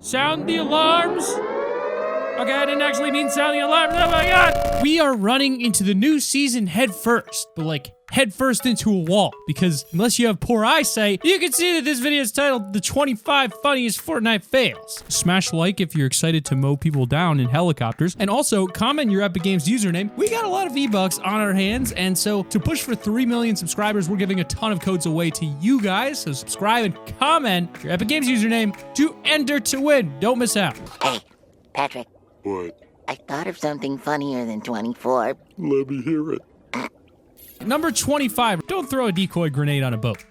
Sound the alarms. Okay, I didn't actually mean sound the alarms. Oh my god! We are running into the new season head first, but like head first into a wall, because unless you have poor eyesight, you can see that this video is titled The 25 Funniest Fortnite Fails. Smash like if you're excited to mow people down in helicopters, and also comment your Epic Games username. We got a lot of V-Bucks on our hands, and so to push for 3 million subscribers, we're giving a ton of codes away to you guys, so subscribe and comment your Epic Games username to enter to win. Don't miss out. Hey, Patrick. What? I thought of something funnier than 24. Let me hear it. Number 25, don't throw a decoy grenade on a boat.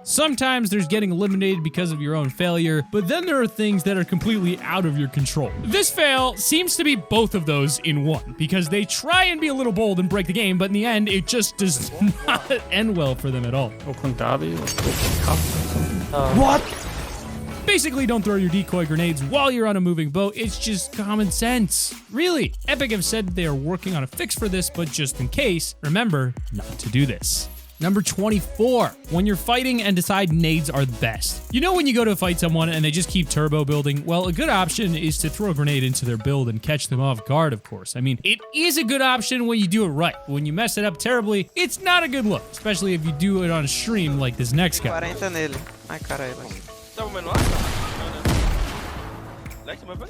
Sometimes there's getting eliminated because of your own failure, but then there are things that are completely out of your control. This fail seems to be both of those in one, because they try and be a little bold and break the game, but in the end, it just does not end well for them at all. What? Basically, don't throw your decoy grenades while you're on a moving boat. It's just common sense. Really, Epic have said they are working on a fix for this, but just in case, remember not to do this. Number 24, when you're fighting and decide nades are the best. You know when you go to fight someone and they just keep turbo building? Well, a good option is to throw a grenade into their build and catch them off guard, of course. I mean, it is a good option when you do it right. When you mess it up terribly, it's not a good look, especially if you do it on a stream like this next guy. 40 nele. Ai, caralho. Tá o menor? Like my bag?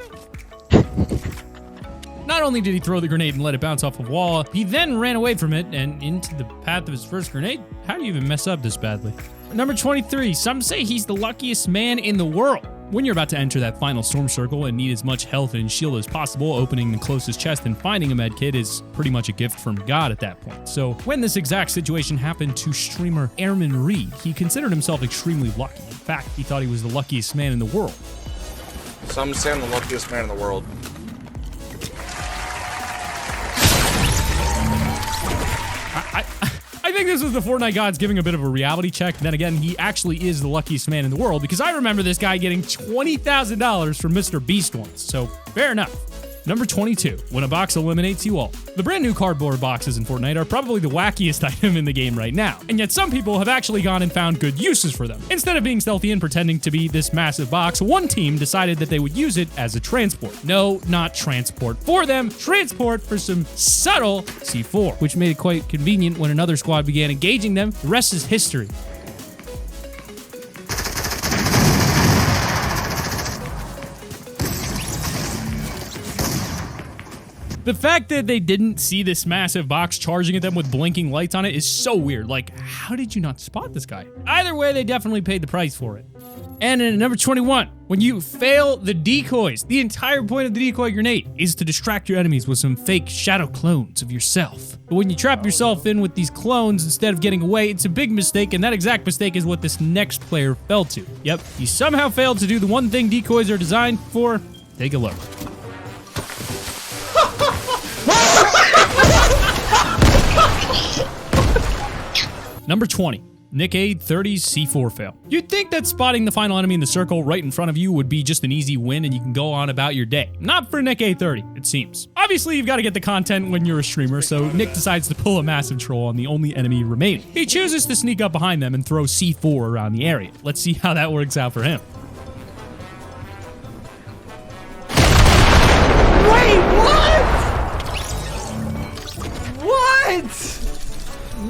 Not only did he throw the grenade and let it bounce off a wall, he then ran away from it and into the path of his first grenade. How do you even mess up this badly? Number 23, some say he's the luckiest man in the world. When you're about to enter that final storm circle and need as much health and shield as possible, opening the closest chest and finding a med kit is pretty much a gift from God at that point. So when this exact situation happened to streamer Airman Reed, he considered himself extremely lucky. In fact, he thought he was the luckiest man in the world. Some say I'm the luckiest man in the world. I think this was the Fortnite gods giving a bit of a reality check. Then again, he actually is the luckiest man in the world, because I remember this guy getting $20,000 from Mr. Beast once, so fair enough. Number 22, when a box eliminates you all. The brand new cardboard boxes in Fortnite are probably the wackiest item in the game right now, and yet some people have actually gone and found good uses for them. Instead of being stealthy and pretending to be this massive box, one team decided that they would use it as a transport. No, not transport for them, transport for some subtle C4, which made it quite convenient when another squad began engaging them. The rest is history. The fact that they didn't see this massive box charging at them with blinking lights on it is so weird. Like, how did you not spot this guy? Either way, they definitely paid the price for it. And in number 21, when you fail the decoys, the entire point of the decoy grenade is to distract your enemies with some fake shadow clones of yourself. But when you trap yourself in with these clones instead of getting away, it's a big mistake, and that exact mistake is what this next player fell to. Yep, he somehow failed to do the one thing decoys are designed for. Take a look. Number 20, Nick A 30's C4 fail. You'd think that spotting the final enemy in the circle right in front of you would be just an easy win and you can go on about your day. Not for Nick A 30, it seems. Obviously, you've got to get the content when you're a streamer, so Nick decides to pull a massive troll on the only enemy remaining. He chooses to sneak up behind them and throw C4 around the area. Let's see how that works out for him. Wait, what? What?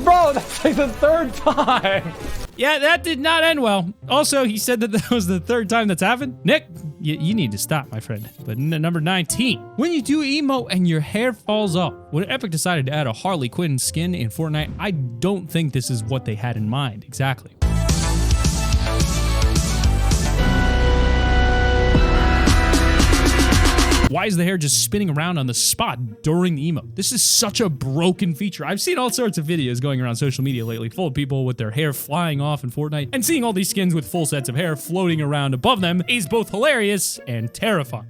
Bro, that's like the third time. Yeah, that did not end well. Also, he said that that was the third time that's happened. Nick, you need to stop, my friend. But number 19, when you do emote and your hair falls off. When Epic decided to add a Harley Quinn skin in Fortnite, I don't think this is what they had in mind exactly. Why is the hair just spinning around on the spot during the emote? This is such a broken feature. I've seen all sorts of videos going around social media lately full of people with their hair flying off in Fortnite, and seeing all these skins with full sets of hair floating around above them is both hilarious and terrifying.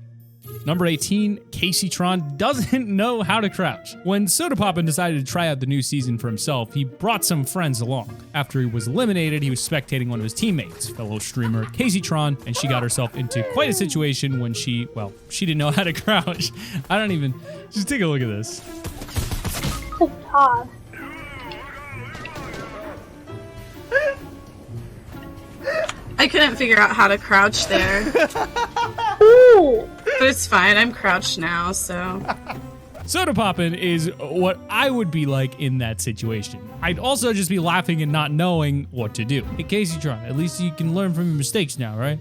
Number 18, Kaceytron doesn't know how to crouch. When Sodapoppin decided to try out the new season for himself, he brought some friends along. After he was eliminated, he was spectating one of his teammates, fellow streamer Kaceytron, and she got herself into quite a situation when she didn't know how to crouch. Just take a look at this. Todd. I couldn't figure out how to crouch there. but it's fine. I'm crouched now, so. Soda popping is what I would be like in that situation. I'd also just be laughing and not knowing what to do. Hey, Kaceytron, at least you can learn from your mistakes now, right?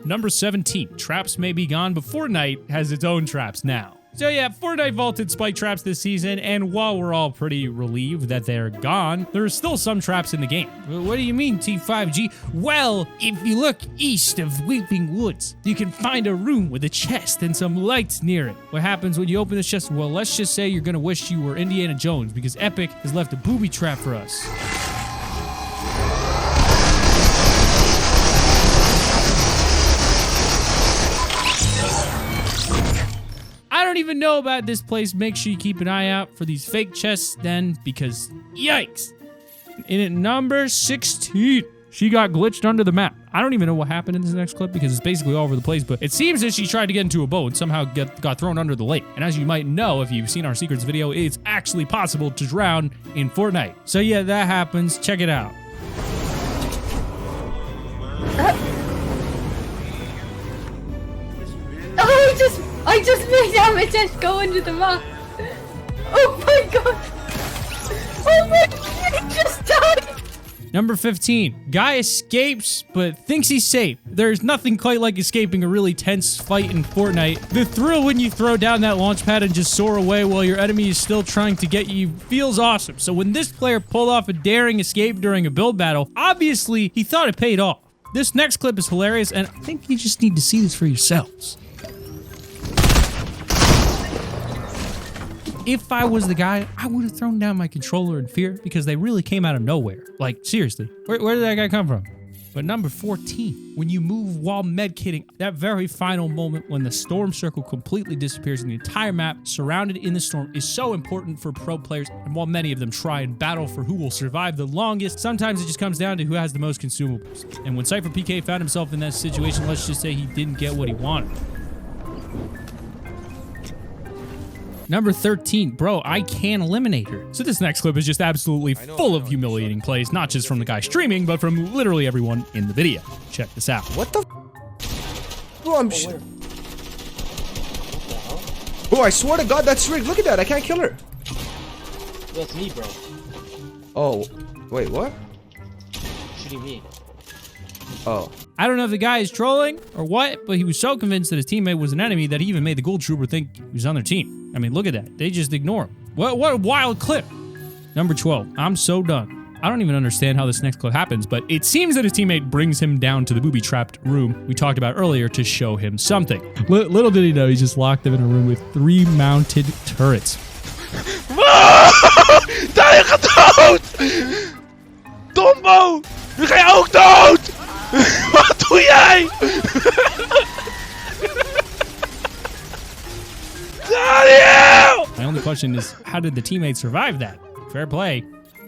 Number 17, traps may be gone, but Fortnite has its own traps now. So yeah, Fortnite vaulted spike traps this season, and while we're all pretty relieved that they're gone, there are still some traps in the game. What do you mean, T5G? Well, if you look east of Weeping Woods, you can find a room with a chest and some lights near it. What happens when you open this chest? Well, let's just say you're gonna wish you were Indiana Jones, because Epic has left a booby trap for us. I don't even know about this place. Make sure you keep an eye out for these fake chests then, because yikes. In at number 16, she got glitched under the map. I don't even know what happened in this next clip because it's basically all over the place, but it seems that she tried to get into a boat and somehow got thrown under the lake. And as you might know, if you've seen our secrets video, it's actually possible to drown in Fortnite. So yeah, that happens. Check it out. I just made Amethyst go into the map. Oh my god. Oh my god, he just died. Number 15, guy escapes but thinks he's safe. There's nothing quite like escaping a really tense fight in Fortnite. The thrill when you throw down that launch pad and just soar away while your enemy is still trying to get you feels awesome. So when this player pulled off a daring escape during a build battle, obviously he thought it paid off. This next clip is hilarious, and I think you just need to see this for yourselves. If I was the guy, I would have thrown down my controller in fear because they really came out of nowhere. Like, seriously, where did that guy come from? But number 14, when you move while medkitting, that very final moment when the storm circle completely disappears and the entire map surrounded in the storm is so important for pro players. And while many of them try and battle for who will survive the longest, sometimes it just comes down to who has the most consumables. And when Cypher PK found himself in that situation, let's just say he didn't get what he wanted. Number 13, bro, I Cant Eliminate Her. So this next clip is just absolutely full of humiliating plays, not just from the guy streaming, but from literally everyone in the video. Check this out. What the Bro, I'm Bro, I swear to God, that's rigged. Look at that, I can't kill her. That's me, bro. Oh, wait, what? Shooting me. Oh. I don't know if the guy is trolling or what, but he was so convinced that his teammate was an enemy that he even made the gold trooper think he was on their team. I mean, look at that. They just ignore him. What a wild clip. Number 12, I'm so done. I don't even understand how this next clip happens, but it seems that his teammate brings him down to the booby-trapped room we talked about earlier to show him something. Little did he know, he just locked him in a room with 3 mounted turrets. Daar gaat dood! Dombo! Nu ga je ook dood! Wat doe jij? Daniel! My only question is, how did the teammates survive that? Fair play.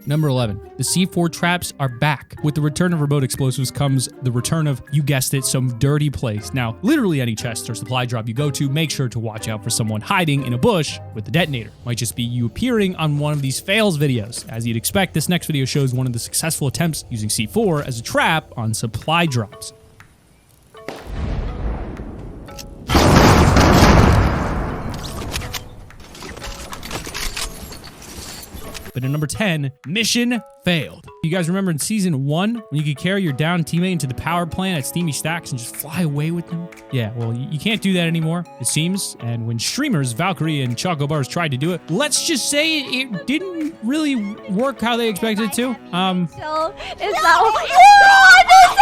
Number 11, the C4 traps are back. With the return of remote explosives comes the return of, you guessed it, some dirty plays. Now, literally any chest or supply drop you go to, make sure to watch out for someone hiding in a bush with the detonator. Might just be you appearing on one of these fails videos. As you'd expect, this next video shows one of the successful attempts using C4 as a trap on supply drops. But in number 10, mission failed. You guys remember in season 1 when you could carry your downed teammate into the power plant at Steamy Stacks and just fly away with them? Yeah, well, you can't do that anymore, it seems. And when streamers Valkyrie and Choco Bars tried to do it, let's just say it didn't really work how they expected it to. So, is that what is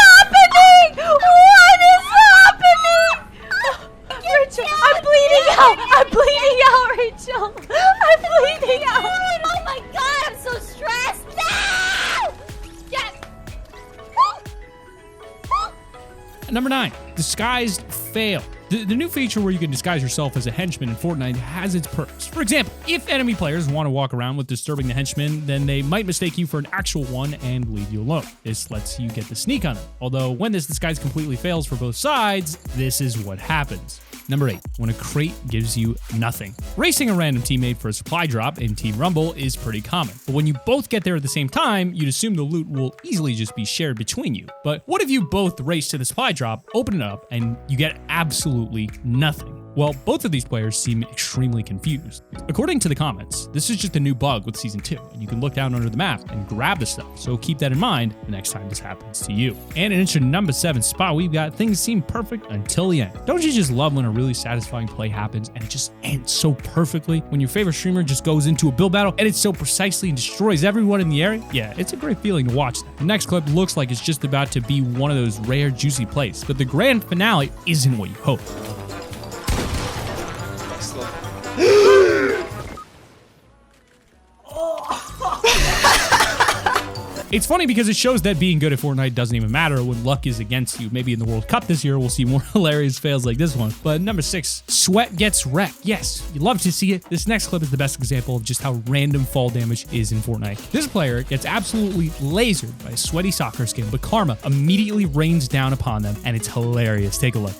happening? What is happening? Rachel, I'm bleeding out. I'm bleeding out, Rachel. I'm bleeding out. Oh my god, I'm so stressed. No! Yes. Number 9, disguised fail. The new feature where you can disguise yourself as a henchman in Fortnite has its perks. For example, if enemy players want to walk around with disturbing the henchman, then they might mistake you for an actual one and leave you alone. This lets you get the sneak on them. Although when this disguise completely fails for both sides, this is what happens. Number 8, when a crate gives you nothing. Racing a random teammate for a supply drop in Team Rumble is pretty common. But when you both get there at the same time, you'd assume the loot will easily just be shared between you. But what if you both race to the supply drop, open it up, and you get absolutely nothing? Well, both of these players seem extremely confused. According to the comments, this is just a new bug with Season 2, and you can look down under the map and grab the stuff, so keep that in mind the next time this happens to you. And in issue number 7 spot, we've got things seem perfect until the end. Don't you just love when a really satisfying play happens and it just ends so perfectly? When your favorite streamer just goes into a build battle and it so precisely and destroys everyone in the area? Yeah, it's a great feeling to watch that. The next clip looks like it's just about to be one of those rare, juicy plays, but the grand finale isn't what you hope. It's funny because it shows that being good at Fortnite doesn't even matter when luck is against you. Maybe in the World Cup this year, we'll see more hilarious fails like this one. But number 6, Sweat gets wrecked. Yes, you love to see it. This next clip is the best example of just how random fall damage is in Fortnite. This player gets absolutely lasered by a sweaty soccer skin, but karma immediately rains down upon them, and it's hilarious. Take a look.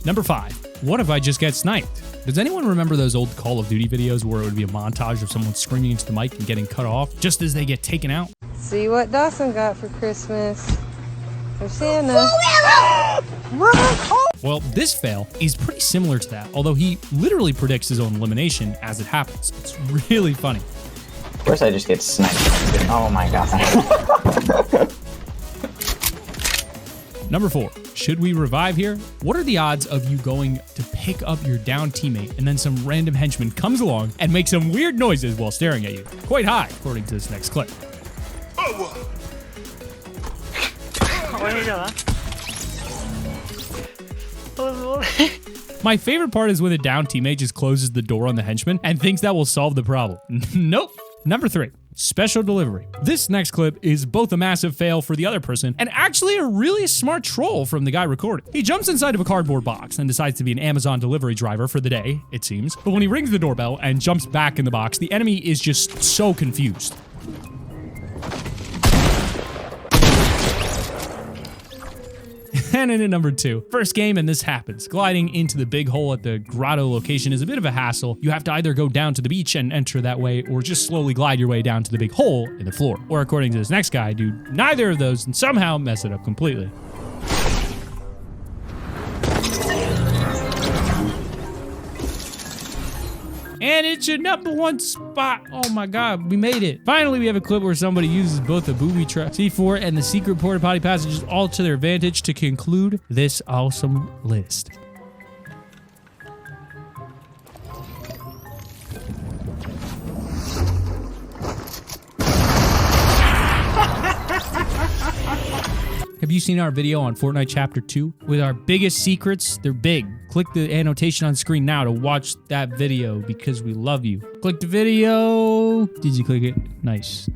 Number 5, what if I just get sniped? Does anyone remember those old Call of Duty videos where it would be a montage of someone screaming into the mic and getting cut off just as they get taken out? See what Doesnt got for Christmas. For Santa. Well, this fail is pretty similar to that, although he literally predicts his own elimination as it happens. It's really funny. Of course I just get sniped. Oh my god. Number 4, should we revive here? What are the odds of you going to pick up your down teammate and then some random henchman comes along and makes some weird noises while staring at you? Quite high, according to this next clip. My favorite part is when a down teammate just closes the door on the henchman and thinks that will solve the problem. Nope. Number 3, special delivery. This next clip is both a massive fail for the other person and actually a really smart troll from the guy recording. He jumps inside of a cardboard box and decides to be an Amazon delivery driver for the day, it seems. But when he rings the doorbell and jumps back in the box, the enemy is just so confused. And in at number 2, first game and this happens. Gliding into the big hole at the grotto location is a bit of a hassle. You have to either go down to the beach and enter that way or just slowly glide your way down to the big hole in the floor. Or according to this next guy, do neither of those and somehow mess it up completely. And it's your number 1 spot. Oh my god, we made it. Finally, we have a clip where somebody uses both the booby trap, C4, and the secret porta potty passages all to their advantage to conclude this awesome list. Have you seen our video on Fortnite Chapter 2? With our biggest secrets, they're big. Click the annotation on screen now to watch that video because we love you. Click the video. Did you click it? Nice.